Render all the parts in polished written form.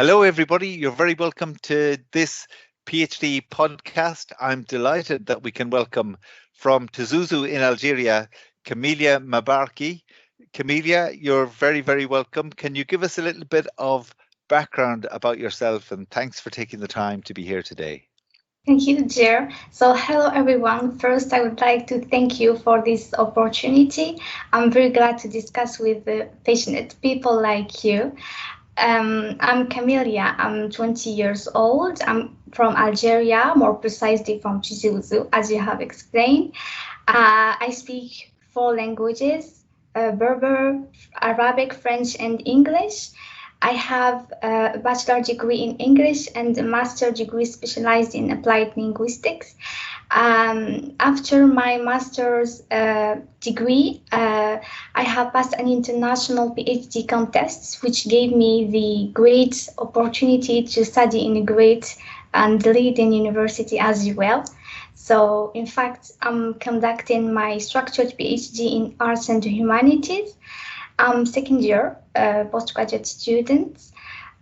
Hello, everybody. You're very welcome to this PhD podcast. I'm delighted that we can welcome from Tizuzu in Algeria, Kamilia Mebarki. Kamilia, you're very, very welcome. Can you give us a little bit of background about yourself? And thanks for taking the time to be here today. Thank you, Jer. So, hello everyone. First, I would like to thank you for this opportunity. I'm very glad to discuss with passionate people like you. I'm Kamilia. I'm 20 years old. I'm from Algeria, more precisely from Tizuzu, as you have explained. I speak four languages: Berber, Arabic, French, and English. I have a bachelor degree in English and a master degree specialized in applied linguistics. After my master's degree, I have passed an international PhD contest, which gave me the great opportunity to study in a great and leading university as well. So, in fact, I'm conducting my structured PhD in Arts and Humanities. I'm second year postgraduate student.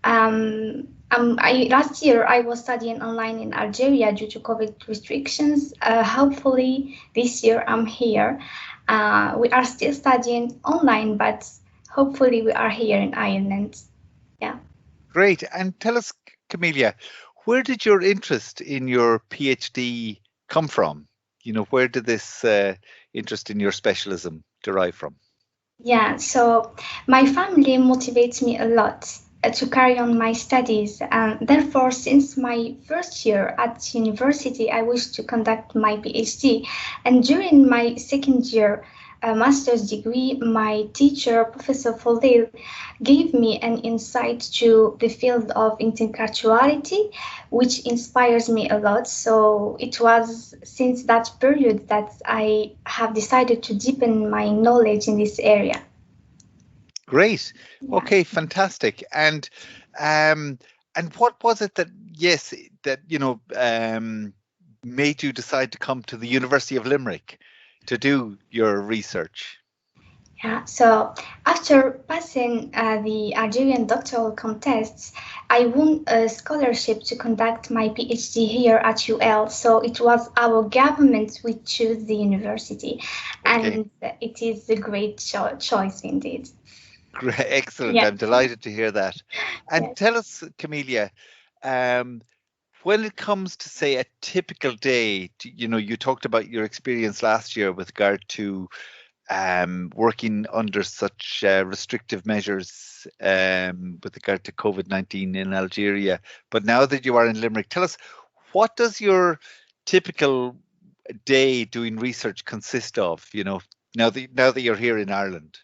Last year I was studying online in Algeria due to COVID restrictions. Hopefully this year I'm here. We are still studying online, but hopefully we are here in Ireland. Yeah. Great. And tell us, Kamilia, where did your interest in your PhD come from? Where did this interest in your specialism derive from? Yeah, so my family motivates me a lot to carry on my studies, and therefore, since my first year at university, I wish to conduct my PhD. And during my second year master's degree, my teacher, Professor Fodil, gave me an insight to the field of interculturality, which inspires me a lot. So it was since that period that I have decided to deepen my knowledge in this area. Great. Yeah. Okay, fantastic. And what was it that made you decide to come to the University of Limerick to do your research? Yeah, so after passing the Algerian doctoral contests, I won a scholarship to conduct my PhD here at UL. So it was our government which chose the university, and it is a great choice indeed. Great, excellent. Yeah. I'm delighted to hear that. And Yes. tell us, Kamilia, when it comes to, say, a typical day, you talked about your experience last year with regard to working under such restrictive measures with regard to COVID-19 in Algeria. But now that you are in Limerick, tell us, what does your typical day doing research consist of, now that you're here in Ireland?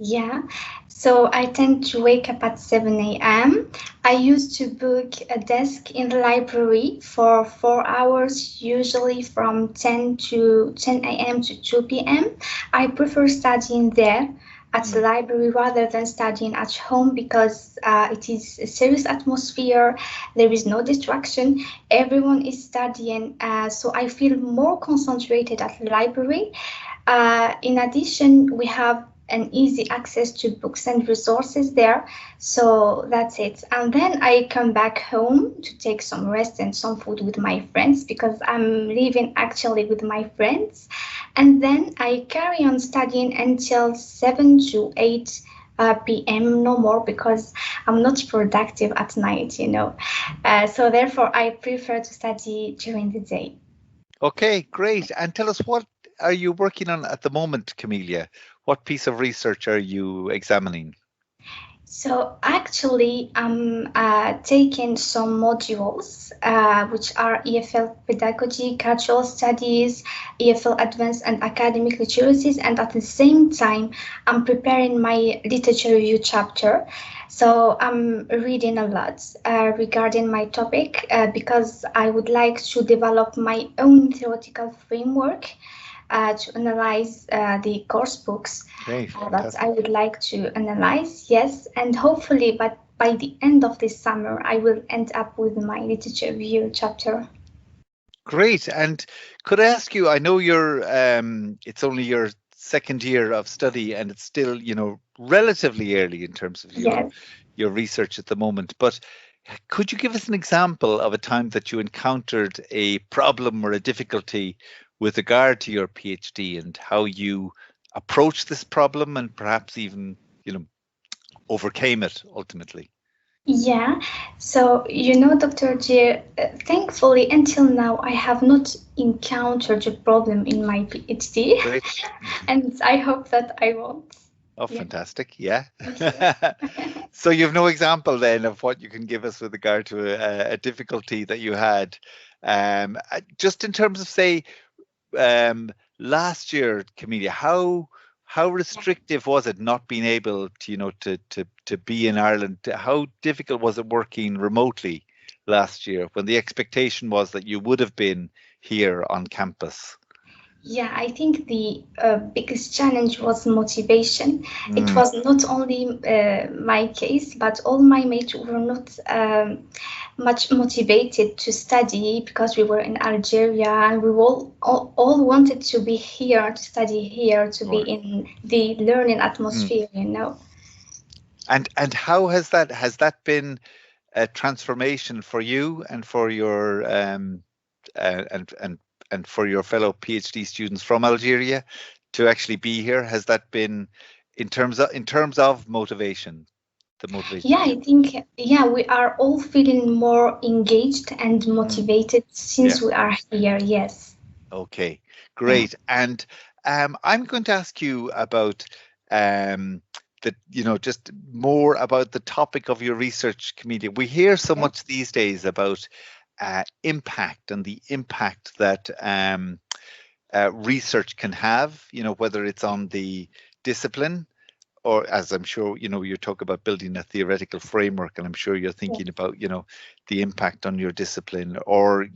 Yeah, so I tend to wake up at 7 a.m. I used to book a desk in the library for 4 hours, usually from 10 a.m. to 2 p.m. I prefer studying there at the library rather than studying at home because it is a serious atmosphere. There is no distraction. Everyone is studying, so I feel more concentrated at the library. In addition, we have an easy access to books and resources there. So that's it. And then I come back home to take some rest and some food with my friends because I'm living actually with my friends. And then I carry on studying until 7 to 8 p.m. no more because I'm not productive at night, so therefore I prefer to study during the day. Okay, great. And tell us, what are you working on at the moment, Kamilia? What piece of research are you examining? So actually, I'm taking some modules, which are EFL Pedagogy, Cultural Studies, EFL Advanced and Academic Literacies, and at the same time, I'm preparing my literature review chapter. So I'm reading a lot regarding my topic because I would like to develop my own theoretical framework to analyze the course books that I would like to analyze, yes, and hopefully by the end of this summer, I will end up with my literature review chapter. Great. And could I ask you, I know it's only your second year of study and it's still, relatively early in terms of your research at the moment, but Could you give us an example of a time that you encountered a problem or a difficulty with regard to your PhD and how you approached this problem and perhaps even, overcame it ultimately? Yeah, so Dr. J, thankfully until now I have not encountered a problem in my PhD, Great. Mhm. and I hope that I won't. Oh, Yeah, fantastic. Yeah. thank you. So you've no example then of what you can give us with regard to a difficulty that you had. Just in terms of, say, um, last year, Camelia, how restrictive was it not being able to, to be in Ireland? How difficult was it working remotely last year when the expectation was that you would have been here on campus? Yeah, I think the biggest challenge was motivation. It Mm, was not only my case, but all my mates were not much motivated to study because we were in Algeria and we all wanted to be here, to study here, to be sure. in the learning Mm. atmosphere. And how has that been a transformation for you and for your and for your fellow PhD students from Algeria to actually be here? Has that been in terms of motivation, the motivation Yeah, for I you? think, yeah, we are all feeling more engaged and Mm, motivated yeah. since we are here. Yes. Okay. Yeah. Great. And I'm going to ask you about um, just more about the topic of your research, Camelia. We hear so Yeah. much these days about impact and the impact that research can have, whether it's on the discipline or, as I'm sure, you talk about building a theoretical framework, and I'm sure you're Yeah. thinking about, the impact on your discipline or,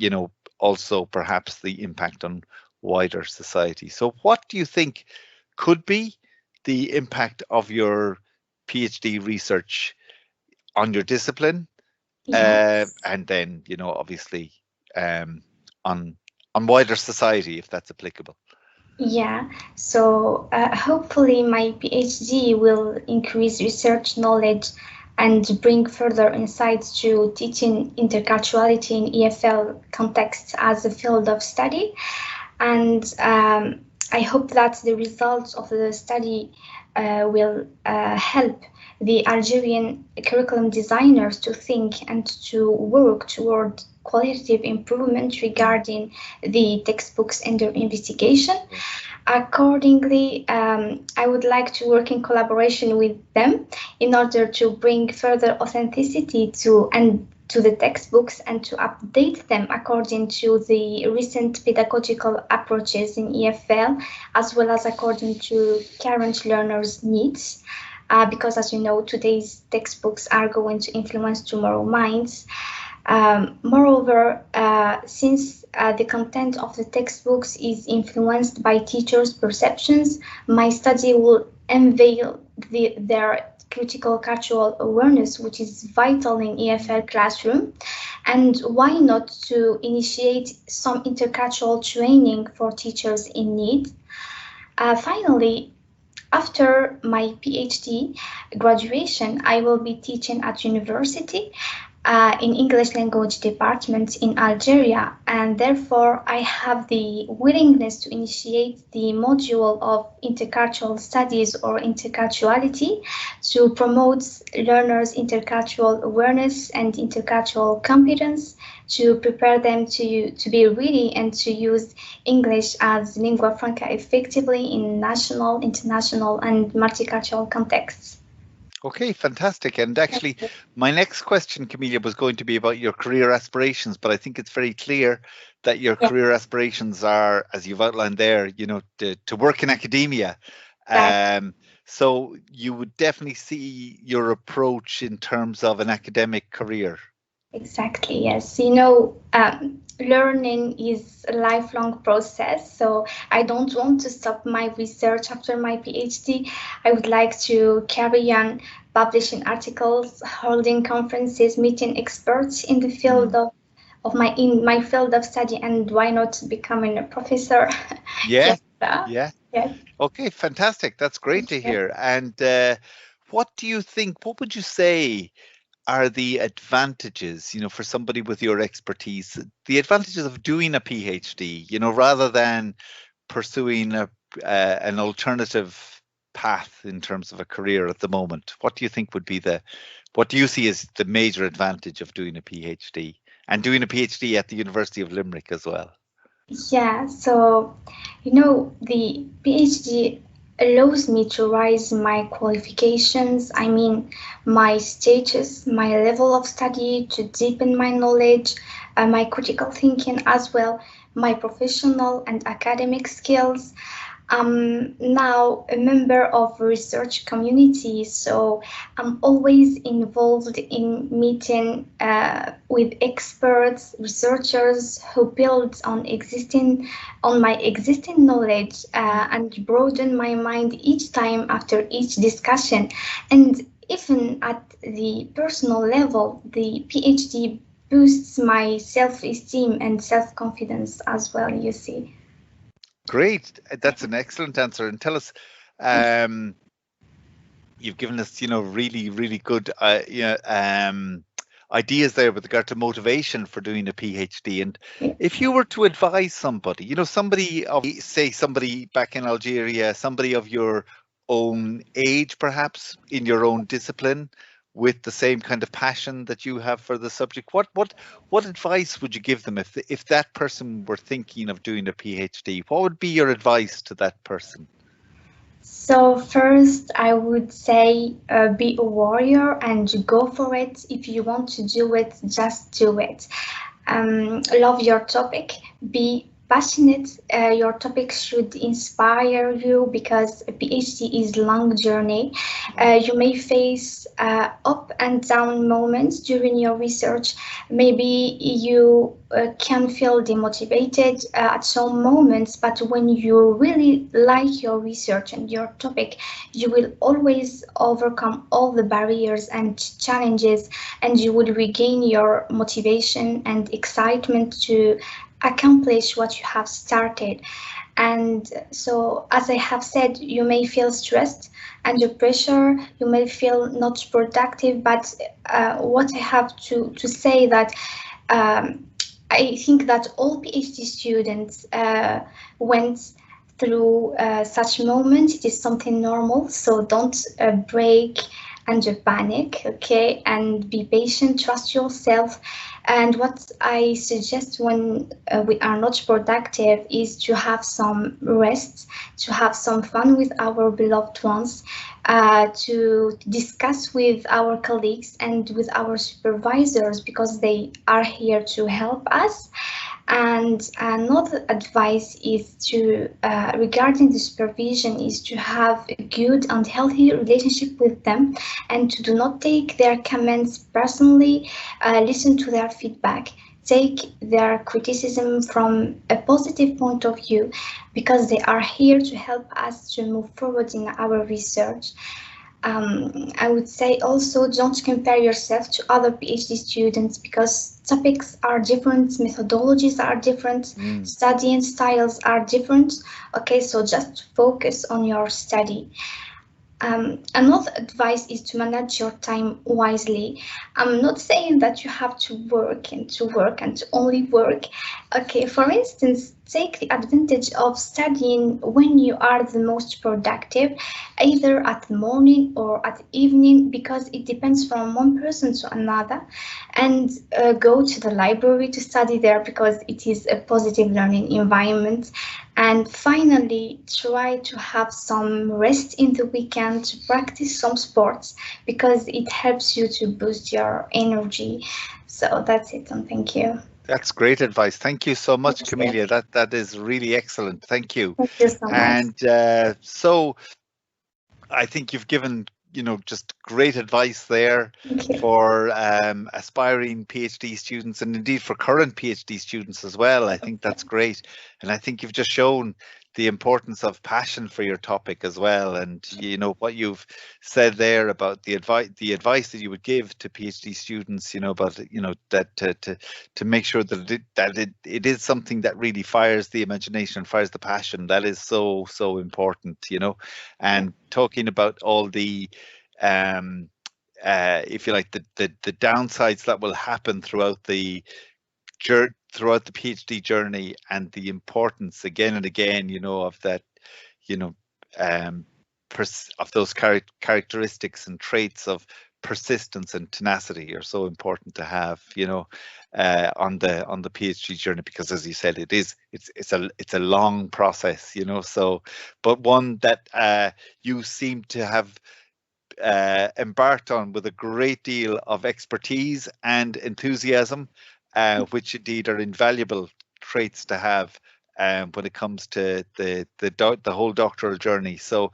also perhaps the impact on wider society. So what do you think could be the impact of your PhD research on your discipline, Yeah. and then, obviously, um, on wider society, if that's applicable? Yeah, so hopefully my PhD will increase research knowledge and bring further insights to teaching interculturality in EFL context as a field of study. And I hope that the results of the study will help the Algerian curriculum designers to think and to work toward qualitative improvement Mm, regarding the textbooks under investigation. yeah. Accordingly, I would like to work in collaboration with them in order to bring further authenticity to the textbooks and to update them according to the recent pedagogical approaches in EFL, as well as according to current learners' needs. Because, as you know, today's textbooks are going to influence tomorrow's minds. Moreover, since the content of the textbooks is influenced by teachers' perceptions, my study will unveil their critical cultural awareness, which is vital in EFL Mm, classroom. And why not to initiate some intercultural training for teachers in need? Finally, after my PhD graduation, I will be teaching at university in English language department in Algeria, and therefore I have the willingness to initiate the module of intercultural studies or interculturality to promote learners' intercultural awareness and intercultural competence to prepare them to be ready and to use English as lingua franca effectively in national, international, and multicultural contexts. Okay, fantastic. And actually, my next question, Camelia, was going to be about your career aspirations, but I think it's very clear that your Yeah, career aspirations are, as you've outlined there, to work in academia. exactly. Um, so you would definitely see your approach in terms of an academic career. Exactly, yes. Learning is a lifelong process, so I don't want to stop my research after my PhD. I would like to carry on publishing articles, holding conferences, meeting experts in the field Mm. of my in my field of study, and why not becoming a professor? Yeah, Yes, yeah. yes. Okay, fantastic. That's great Thank to you. hear. And what do you think? What would you say are the advantages, for somebody with your expertise, the advantages of doing a PhD, rather than pursuing an alternative path in terms of a career at the moment? What do you think would be what do you see as the major advantage of doing a PhD, and doing a PhD at the University of Limerick as well? Yeah, so the PhD allows me to raise my qualifications, I mean, my status, my level of study, to deepen my knowledge, my critical thinking as well, my professional and academic skills. I'm now a member of a research community, so I'm always involved in meeting with experts, researchers who build on my existing knowledge and broaden my mind each time after each discussion. And even at the personal level, the PhD boosts my self-esteem and self-confidence as well, you see. Great. That's an excellent answer. And tell us, um, you've given us, really, really good, ideas there with regard to motivation for doing a PhD. And if you were to advise somebody, somebody of, say, somebody back in Algeria, somebody of your own age, perhaps in your own discipline, with the same kind of passion that you have for the subject, what advice would you give them if that person were thinking of doing a PhD? What would be your advice to that person? So first, I would say be a warrior and go for it. If you want to do it, just do it. Love your topic. Be passionate. Your topic should inspire you because a PhD is long journey. You may face up and down moments during your research. Maybe you can feel demotivated at some moments, but when you really like your research and your topic, you will always overcome all the barriers and challenges, and you will regain your motivation and excitement to accomplish what you have started. And so, as I have said, you may feel stressed under pressure, you may feel not productive, but what I have to say that I think that all PhD students went through such moments. It is something normal, so don't break under panic, okay? And be patient, trust yourself. And what I suggest when we are not productive is to have some rest, to have some fun with our beloved ones, to discuss with our colleagues and with our supervisors because they are here to help us. And another advice is regarding the supervision, is to have a good and healthy relationship with them and to do not take their comments personally, listen to their feedback, take their criticism from a positive point of view because they are here to help us to move forward in our research. I would say also don't compare yourself to other PhD students because topics are different, methodologies are different, studying styles are different. Okay, so just focus on your study. Another advice is to manage your time wisely. I'm not saying that you have to work and to only work. Okay, for instance, take the advantage of studying when you are the most productive, either at the morning or at the evening, because it depends from one person to another. And go to the library to study there because it is a positive learning environment. And finally, try to have some rest in the weekend to practice some sports because it helps you to boost your energy. So that's it, and thank you. That's great advice. Thank you so much, Thank you. Kamilia. That is really excellent. Thank you. Thank you so much. And so I think you've given, just great advice there Thank you. for aspiring PhD students and indeed for current PhD students as well. I think that's great. And I think you've just shown the importance of passion for your topic as well. And what you've said there about the advice that you would give to PhD students, about that to make sure that it is something that really fires the imagination, fires the passion. That is so important, and talking about all the if you like, the downsides that will happen throughout the PhD journey, and the importance again and again, of that, you know, um, of those characteristics and traits of persistence and tenacity are so important to have, on the PhD journey, because as you said, it's a long process, so, but one that you seem to have embarked on with a great deal of expertise and enthusiasm, which indeed are invaluable traits to have when it comes to the whole doctoral journey. So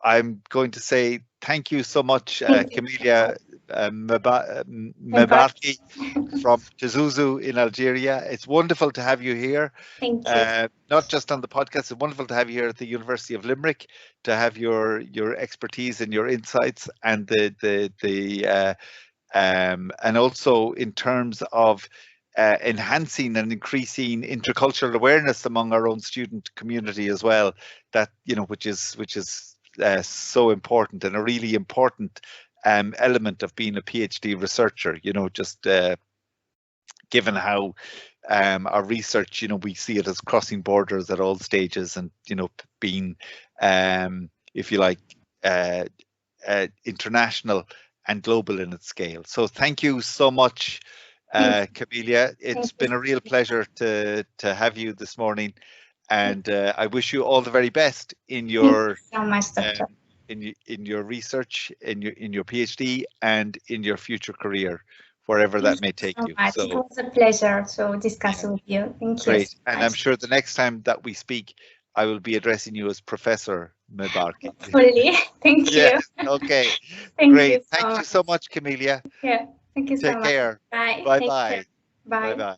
I'm going to say thank you so much, Thank you so Kamilia much. Mebarki. Mebarki from Tizuzu in Algeria. It's wonderful to have you here. Thank you. Not just on the podcast. It's wonderful to have you here at the University of Limerick, to have your expertise and your insights, and and also in terms of enhancing and increasing intercultural awareness among our own student community as well. That which is so important, and a really important element of being a PhD researcher. Just given how our research, we see it as crossing borders at all stages, and being, if you like, international and global in its scale. So thank you so much, Kamilia. It's Thank you. been a real pleasure to have you this morning, and I wish you all the very best in your Thank you so much, Doctor. in your research, in your PhD, and in your future career, wherever that may take So you. much. It So was a pleasure to discuss yeah, with you. Thank you so great. And I'm much. sure the next time that we speak, I will be addressing you as Professor Mebarki. Fully. Thank Yes. you. Okay. Thank you Great. so Thank you much. so much, Camelia. Yeah. Thank you so Take much. care. Bye. Bye Take care. bye. Bye Bye. bye.